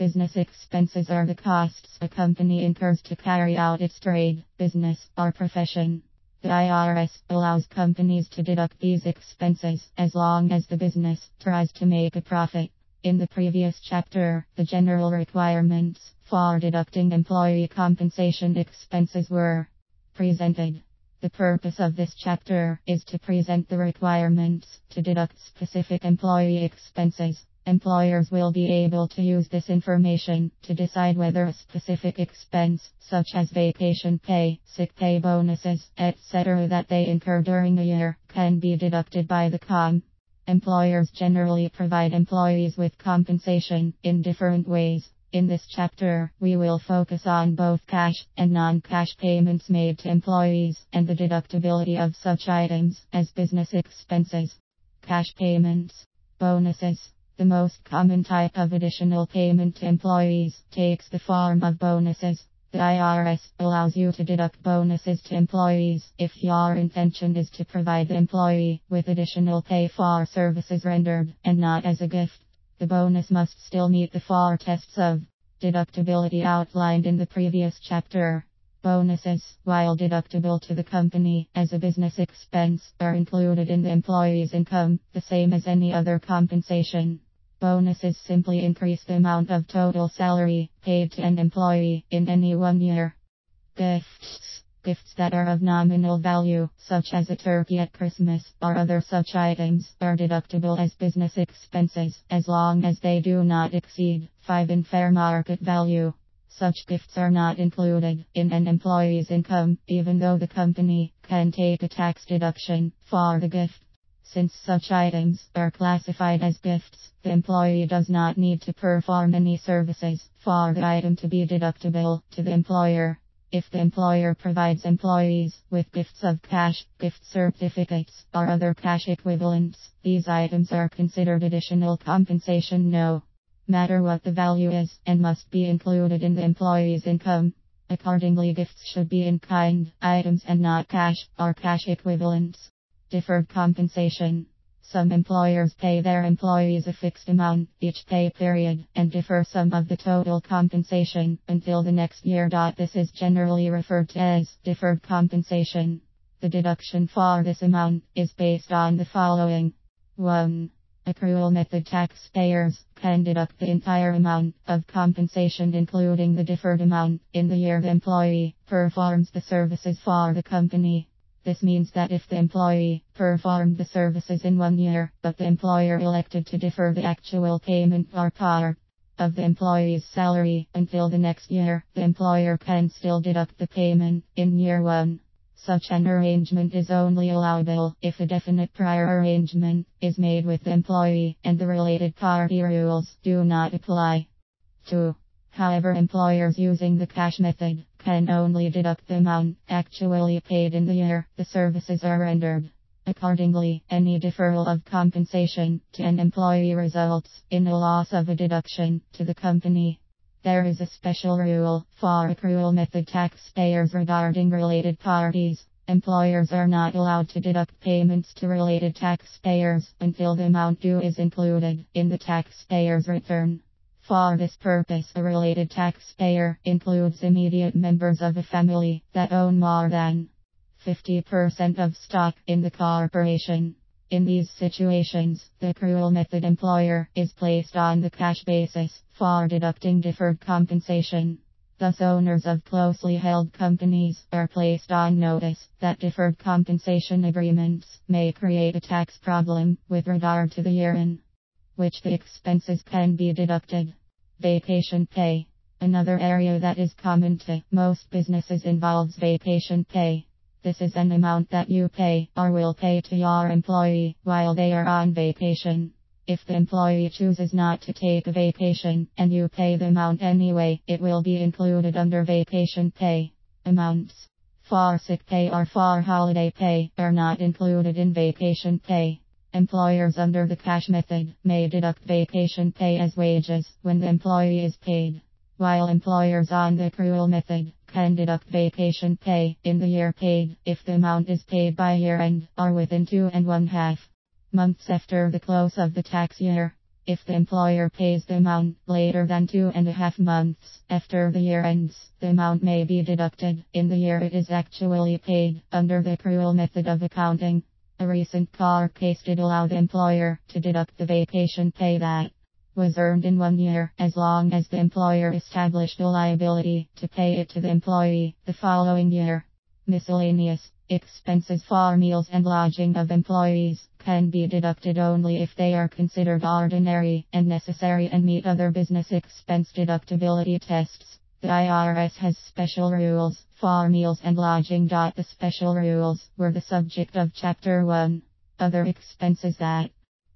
Business expenses are the costs a company incurs to carry out its trade, business, or profession. The IRS allows companies to deduct these expenses as long as the business tries to make a profit. In the previous chapter, the general requirements for deducting employee compensation expenses were presented. The purpose of this chapter is to present the requirements to deduct specific employee expenses. Employers will be able to use this information to decide whether a specific expense, such as vacation pay, sick pay bonuses, etc., that they incur during a year, can be deducted by the COM. Employers generally provide employees with compensation in different ways. In this chapter, we will focus on both cash and non-cash payments made to employees and the deductibility of such items as business expenses. Cash payments. Bonuses. The most common type of additional payment to employees takes the form of bonuses. The IRS allows you to deduct bonuses to employees if your intention is to provide the employee with additional pay for services rendered, and not as a gift. The bonus must still meet the 4 tests of deductibility outlined in the previous chapter. Bonuses, while deductible to the company as a business expense, are included in the employee's income, the same as any other compensation. Bonuses simply increase the amount of total salary paid to an employee in any 1 year. Gifts. Gifts that are of nominal value, such as a turkey at Christmas or other such items, are deductible as business expenses as long as they do not exceed 5 in fair market value. Such gifts are not included in an employee's income, even though the company can take a tax deduction for the gift. Since such items are classified as gifts, the employee does not need to perform any services for the item to be deductible to the employer. If the employer provides employees with gifts of cash, gift certificates, or other cash equivalents, these items are considered additional compensation no matter what the value is, and must be included in the employee's income. Accordingly, gifts should be in kind items and not cash or cash equivalents. Deferred compensation. Some employers pay their employees a fixed amount each pay period and defer some of the total compensation until the next year. This is generally referred to as deferred compensation. The deduction for this amount is based on the following. 1. Accrual method. Taxpayers can deduct the entire amount of compensation, including the deferred amount, in the year the employee performs the services for the company. This means that if the employee performed the services in 1 year, but the employer elected to defer the actual payment or part of the employee's salary until the next year, the employer can still deduct the payment in year 1. Such an arrangement is only allowable if a definite prior arrangement is made with the employee and the related party rules do not apply. 2. However, employers using the cash method can only deduct the amount actually paid in the year the services are rendered. Accordingly, any deferral of compensation to an employee results in a loss of a deduction to the company. There is a special rule for accrual method taxpayers regarding related parties. Employers are not allowed to deduct payments to related taxpayers until the amount due is included in the taxpayer's return. For this purpose, a related taxpayer includes immediate members of a family that own more than 50% of stock in the corporation. In these situations, the accrual method employer is placed on the cash basis for deducting deferred compensation. Thus, owners of closely held companies are placed on notice that deferred compensation agreements may create a tax problem with regard to the year in which the expenses can be deducted. Vacation pay. Another area that is common to most businesses involves vacation pay. This is an amount that you pay or will pay to your employee while they are on vacation. If the employee chooses not to take a vacation and you pay the amount anyway, it will be included under vacation pay. Amounts for sick pay or for holiday pay are not included in vacation pay. Employers under the cash method may deduct vacation pay as wages when the employee is paid, while employers on the accrual method can deduct vacation pay in the year paid if the amount is paid by year end or within 2 1/2 months after the close of the tax year. If the employer pays the amount later than 2.5 months after the year ends, the amount may be deducted in the year it is actually paid under the accrual method of accounting. A recent court case did allow the employer to deduct the vacation pay that was earned in 1 year, as long as the employer established a liability to pay it to the employee the following year. Miscellaneous expenses for meals and lodging of employees can be deducted only if they are considered ordinary and necessary and meet other business expense deductibility tests. The IRS has special rules for meals and lodging. The special rules were the subject of Chapter 1. Other expenses that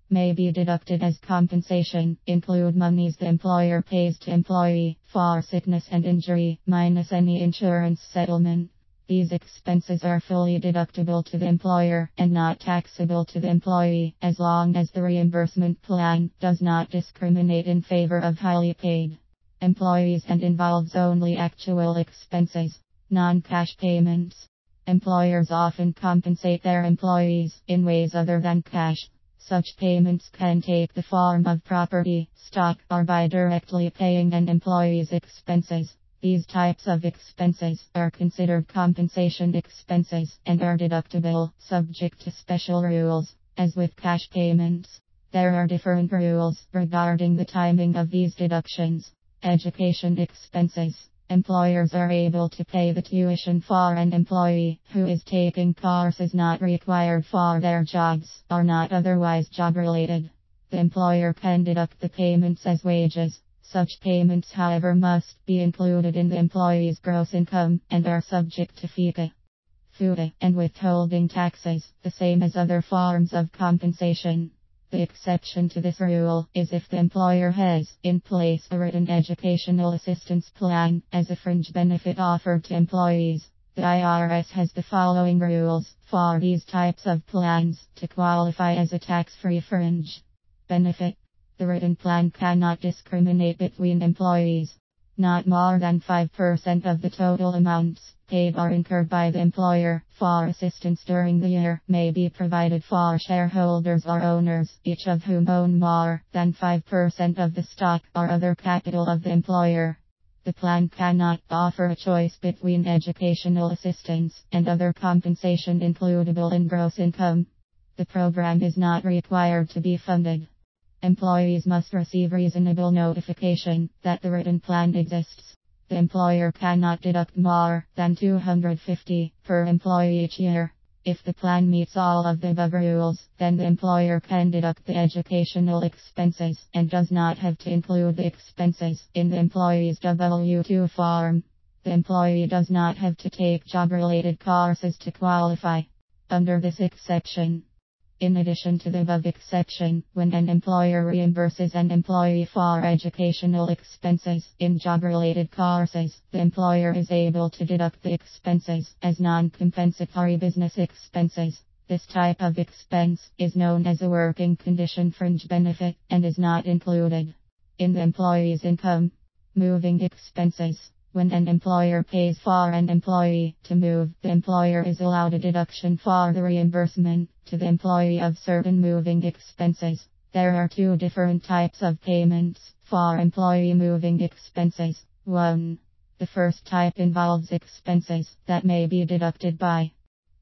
may be deducted as compensation include monies the employer pays to employee for sickness and injury, minus any insurance settlement. These expenses are fully deductible to the employer and not taxable to the employee, as long as the reimbursement plan does not discriminate in favor of highly paid employees and involves only actual expenses, non-cash payments. Employers often compensate their employees in ways other than cash. Such payments can take the form of property, stock, or by directly paying an employee's expenses. These types of expenses are considered compensation expenses and are deductible, subject to special rules. As with cash payments, there are different rules regarding the timing of these deductions. Education expenses. Employers are able to pay the tuition for an employee who is taking courses not required for their jobs or not otherwise job-related. The employer can deduct the payments as wages. Such payments, however, must be included in the employee's gross income and are subject to FICA, FUTA, and withholding taxes, the same as other forms of compensation. The exception to this rule is if the employer has in place a written educational assistance plan as a fringe benefit offered to employees. The IRS has the following rules for these types of plans to qualify as a tax-free fringe benefit. The written plan cannot discriminate between employees. Not more than 5% of the total amounts paid or incurred by the employer for assistance during the year may be provided for shareholders or owners, each of whom own more than 5% of the stock or other capital of the employer. The plan cannot offer a choice between educational assistance and other compensation includable in gross income. The program is not required to be funded. Employees must receive reasonable notification that the written plan exists. The employer cannot deduct more than $250 per employee each year. If the plan meets all of the above rules, then the employer can deduct the educational expenses and does not have to include the expenses in the employee's W-2 form. The employee does not have to take job-related courses to qualify under this exception. In addition to the above exception, when an employer reimburses an employee for educational expenses in job-related courses, the employer is able to deduct the expenses as non-compensatory business expenses. This type of expense is known as a working condition fringe benefit and is not included in the employee's income. Moving expenses. When an employer pays for an employee to move, the employer is allowed a deduction for the reimbursement to the employee of certain moving expenses. There are two different types of payments for employee moving expenses. 1. The first type involves expenses that may be deducted by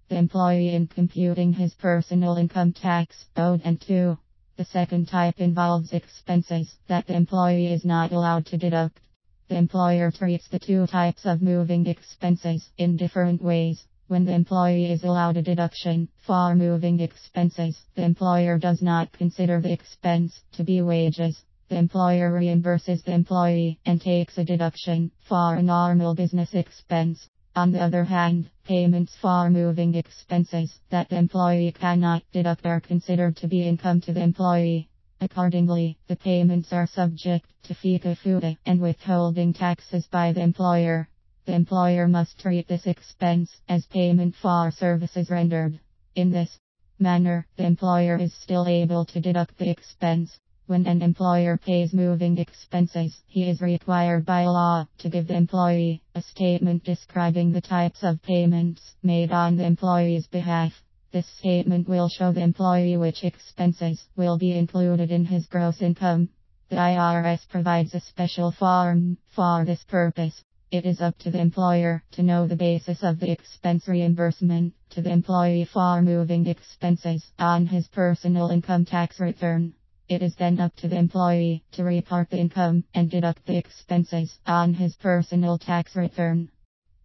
the employee in computing his personal income tax owed, and 2. The second type involves expenses that the employee is not allowed to deduct. The employer treats the two types of moving expenses in different ways. When the employee is allowed a deduction for moving expenses, the employer does not consider the expense to be wages. The employer reimburses the employee and takes a deduction for a normal business expense. On the other hand, payments for moving expenses that the employee cannot deduct are considered to be income to the employee. Accordingly, the payments are subject to FICA, FUTA, and withholding taxes by the employer. The employer must treat this expense as payment for services rendered. In this manner, the employer is still able to deduct the expense. When an employer pays moving expenses, he is required by law to give the employee a statement describing the types of payments made on the employee's behalf. This statement will show the employee which expenses will be included in his gross income. The IRS provides a special form for this purpose. It is up to the employer to know the basis of the expense reimbursement to the employee for moving expenses on his personal income tax return. It is then up to the employee to report the income and deduct the expenses on his personal tax return.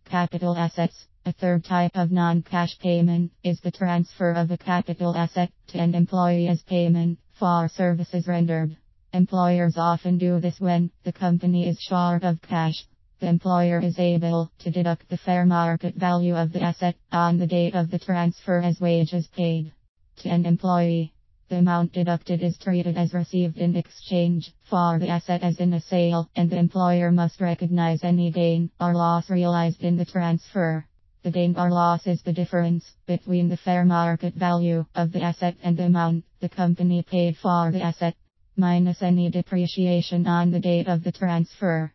Capital assets. A third type of non-cash payment is the transfer of a capital asset to an employee as payment for services rendered. Employers often do this when the company is short of cash. The employer is able to deduct the fair market value of the asset on the date of the transfer as wages paid to an employee. The amount deducted is treated as received in exchange for the asset as in a sale, and the employer must recognize any gain or loss realized in the transfer. The gain or loss is the difference between the fair market value of the asset and the amount the company paid for the asset, minus any depreciation on the date of the transfer.